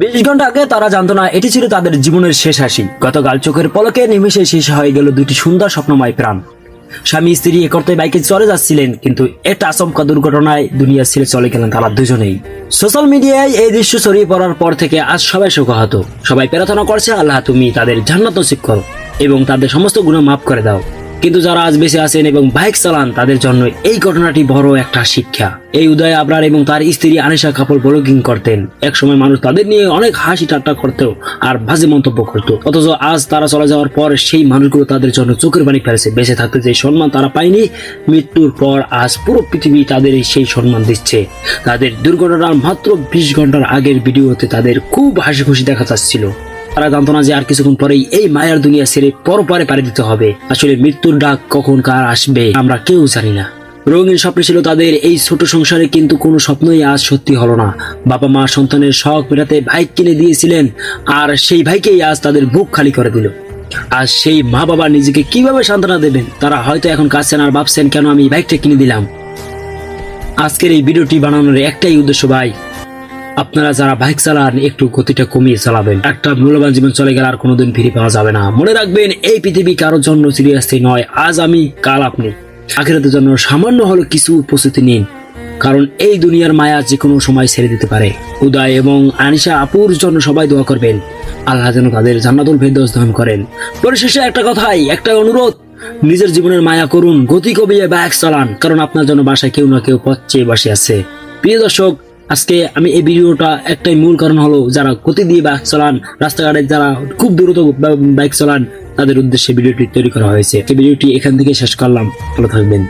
20 ঘন্টা আগে তারা জানতো না এটি ছিল তাদের জীবনের শেষ হাসি। গতকাল চোখের পলকে নিমেষে শেষ হয়ে গেল দুটি সুন্দর স্বপ্নময় প্রাণ। স্বামী স্ত্রী একর্তে বাইকে চলে যাচ্ছিলেন, কিন্তু একটা আচমকা দুর্ঘটনায় দুনিয়া ছেড়ে চলে গেলেন তারা দুজনেই। সোশ্যাল মিডিয়ায় এই দৃশ্য ছড়িয়ে পড়ার পর থেকে আজ সবাই শোকাহত। সবাই প্রার্থনা করছে, আল্লাহ তুমি তাদের জান্নাত নসিব করো এবং তাদের সমস্ত গুনাহ মাফ করে দাও। কিন্তু যারা আজ বেঁচে আছেন এবং বাইক চালান তাদের জন্য এই ঘটনাটি বড় একটা শিক্ষা। এই উদয় আবরার এবং তার স্ত্রী আনিশা কাপুর ব্লগিং করতেন। একসময় মানুষ তাদের নিয়ে অনেক হাসি ঠাট্টা করতো আর বাজে মন্তব্য করতো, অথচ আজ তারা চলে যাওয়ার পর সেই মানুষগুলো তাদের জন্য চোখের পানি ফেলেছে। বেঁচে থাকতে যে সম্মান তারা পায়নি, মৃত্যুর পর আজ পুরো পৃথিবী তাদের সেই সম্মান দিচ্ছে। তাদের দুর্ঘটনার মাত্র 20 ঘন্টার আগের ভিডিওতে তাদের খুব হাসি খুশি দেখা যাচ্ছিল। তারা জানতো না যে আর কিছুক্ষণ পরেই এই মায়ার দুনিয়া ছেড়ে পরপারে পাড়ি দিতে হবে। আসলে মৃত্যুর ডাক কখন কার আসবে আমরা কেউ জানি না। রঙিন স্বপ্ন ছিল তাদের এই ছোট সংসারে, কিন্তু কোনো স্বপ্নই আজ সত্যি হলো না। বাবা মা সন্তানের শখ মেটাতে বাইক কিনে দিয়েছিলেন, আর সেই ভাইকেই আজ তাদের বুক খালি করে দিল। আজ সেই মা বাবা নিজেকে কিভাবে সান্ত্বনা দেবেন? তারা হয়তো এখন কাঁদছেন আর ভাবছেন, কেন আমি বাইকটা কিনে দিলাম। আজকের এই ভিডিওটি বানানোর একটাই উদ্দেশ্য ভাই, আপনারা যারা বাইক চালান একটু গতিটা কমিয়ে চালাবেন। একটা মূল্যবান জীবন চলে গেলে আর কোনোদিন ফিরে পাওয়া যাবে না। মনে রাখবেন, এই পৃথিবী কারোর জন্য সিরিয়াসলি নয়। আজ আমি, কাল আপনি। আখিরাতের জন্য সামান্য হলো কিছু প্রস্তুতি নিন, কারণ এই দুনিয়ার মায়া যে কোনো সময় ছেড়ে দিতে পারে। উদয় এবং আনিশা আপুর জন্য সবাই দোয়া করবেন, আল্লাহ যেন তাদের জান্নাতুল ফেরদৌস দান করেন। পরিশেষে একটা কথাই, একটা অনুরোধ, নিজের জীবনের মায়া করুন, গতি কমিয়ে বাইক চালান, কারণ আপনার জন্য বাসায় কেউ না কেউ পথ চেয়ে বসে আছে। প্রিয় দর্শক, আজকে আমি এই ভিডিওটা একটাই মূল কারণ হলো, যারা গতি দিয়ে বাইক চালান, রাস্তাঘাটে যারা খুব দ্রুত বাইক চালান, তাদের উদ্দেশ্যে ভিডিওটি তৈরি করা হয়েছে। এই ভিডিওটি এখান থেকে শেষ করলাম। ভালো থাকবেন।